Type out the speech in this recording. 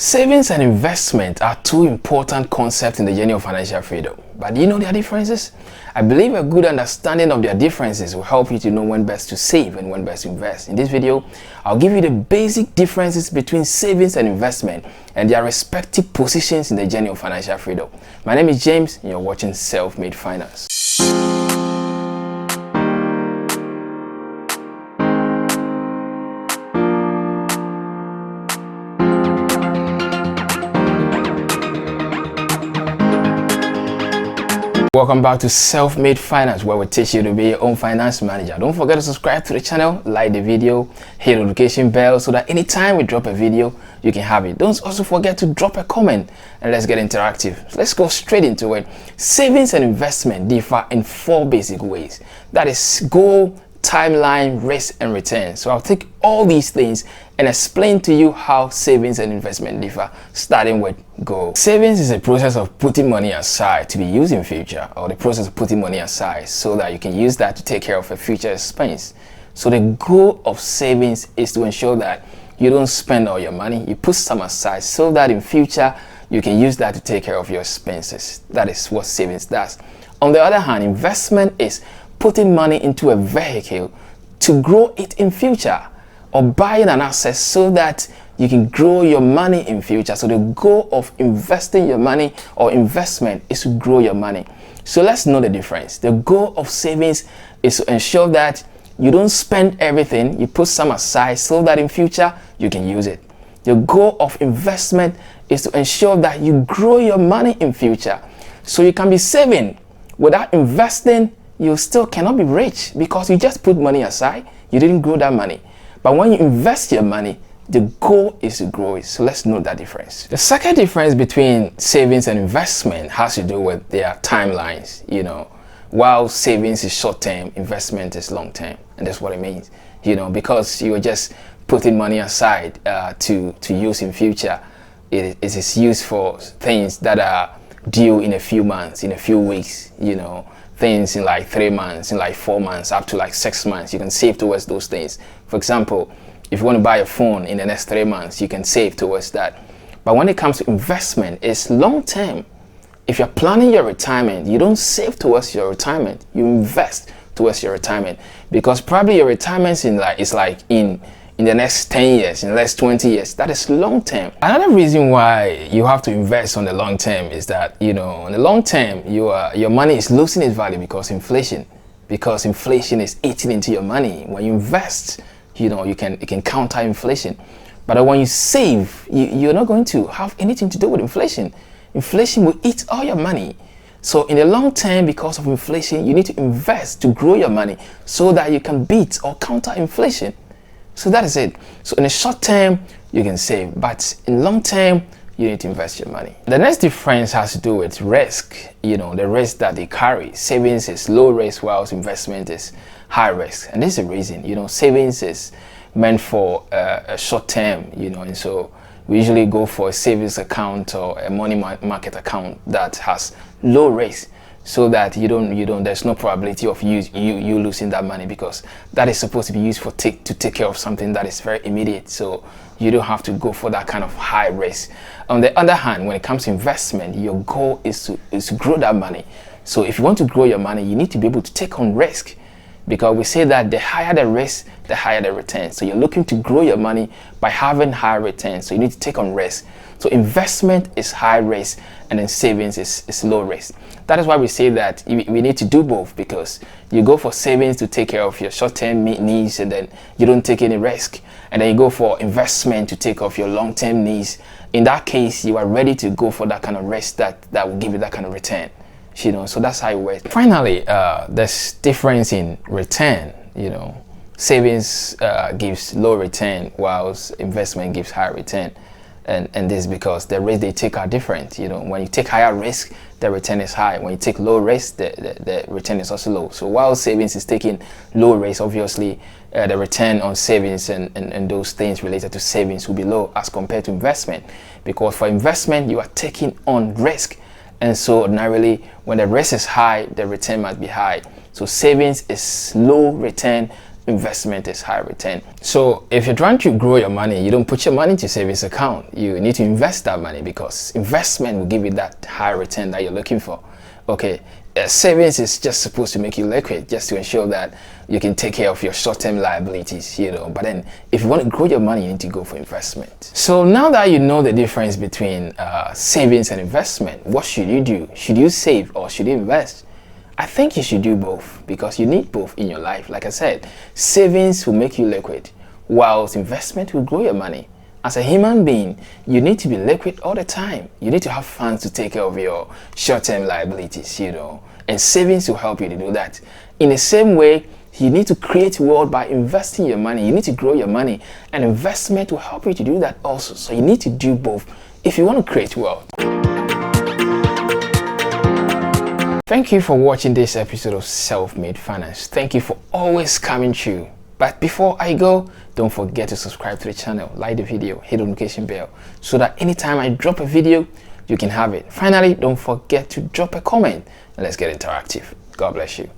Savings and investment are two important concepts in the journey of financial freedom. But do you know their differences? I believe a good understanding of their differences will help you to know when best to save and when best to invest. In this video, I'll give you the basic differences between savings and investment and their respective positions in the journey of financial freedom. My name is James and you're watching Self-Made Finance. Welcome back to Self-Made Finance, where we teach you to be your own finance manager. Don't forget to subscribe to the channel, like the video, hit the notification bell so that anytime we drop a video, you can have it. Don't also forget to drop a comment and let's get interactive. So let's go straight into it. Savings and investment differ in four basic ways. That is goal, timeline, risk, and return. So I'll take all these things and explain to you how savings and investment differ, starting with goal. Savings is a process of putting money aside to be used in future, or the process of putting money aside so that you can use that to take care of a future expense. So the goal of savings is to ensure that you don't spend all your money, you put some aside so that in future you can use that to take care of your expenses. That is what savings does. On the other hand, investment is putting money into a vehicle to grow it in future, or buying an asset so that you can grow your money in future. So the goal of investing your money or investment is to grow your money. So let's know the difference. The goal of savings is to ensure that you don't spend everything, you put some aside so that in future you can use it. The goal of investment is to ensure that you grow your money in future. So you can be saving without investing. You still cannot be rich because you just put money aside, you didn't grow that money. But when you invest your money, the goal is to grow it. So let's note that difference. The second difference between savings and investment has to do with their timelines. While savings is short term, investment is long term, and that's what it means. Because you are just putting money aside to use in future. It is used for things that are due in a few months, in a few weeks. Things in like 3 months, in like 4 months, up to like 6 months. You can save towards those things. For example, if you want to buy a phone in the next 3 months, you can save towards that. But when it comes to investment, it's long term. If you're planning your retirement, you don't save towards your retirement. You invest towards your retirement, because probably your retirement in the next 10 years, in the next 20 years. That is long term. Another reason why you have to invest on the long term is that, in the long term, your money is losing its value because inflation is eating into your money. When you invest, you can counter inflation. But when you save, you're not going to have anything to do with inflation. Inflation will eat all your money. So in the long term, because of inflation, you need to invest to grow your money so that you can beat or counter inflation. So that is it. So in the short term, you can save, but in long term, you need to invest your money. The next difference has to do with risk, the risk that they carry. Savings is low risk, whilst investment is high risk. And this is the reason, savings is meant for a short term, and so we usually go for a savings account or a money market account that has low risk, so that there's no probability of you losing that money, because that is supposed to be used to take care of something that is very immediate. So you don't have to go for that kind of high risk. On the other hand, when it comes to investment, your goal is to grow that money. So if you want to grow your money, you need to be able to take on risk, because we say that the higher the risk, the higher the return. So you're looking to grow your money by having higher returns. So you need to take on risk. So investment is high risk, and then savings is low risk. That is why we say that we need to do both, because you go for savings to take care of your short-term needs, and then you don't take any risk. And then you go for investment to take off your long-term needs. In that case, you are ready to go for that kind of risk that will give you that kind of return. So that's how it works. Finally, there's difference in return. Savings gives low return, whilst investment gives high return. And this is because the risks they take are different. When you take higher risk, the return is high. When you take low risk, the return is also low. So while savings is taking low risk, obviously the return on savings and those things related to savings will be low as compared to investment. Because for investment, you are taking on risk. And so ordinarily, when the risk is high, the return must be high. So savings is low return investment is high return. So if you're trying to grow your money, you don't put your money to savings account. You need to invest that money, because investment will give you that high return that you're looking for. Okay, savings is just supposed to make you liquid, just to ensure that you can take care of your short-term liabilities, but then if you want to grow your money, you need to go for investment. So now that you know the difference between savings and investment, what should you do? Should you save or should you invest? I think you should do both, because you need both in your life. Like I said, savings will make you liquid, whilst investment will grow your money. As a human being, you need to be liquid all the time. You need to have funds to take care of your short-term liabilities, and savings will help you to do that. In the same way, you need to create wealth by investing your money. You need to grow your money, and investment will help you to do that also. So you need to do both if you want to create wealth. Thank you for watching this episode of Self-Made Finance. Thank you for always coming through. But before I go, don't forget to subscribe to the channel, like the video, hit the notification bell, so that anytime I drop a video, you can have it. Finally, don't forget to drop a comment, and let's get interactive. God bless you.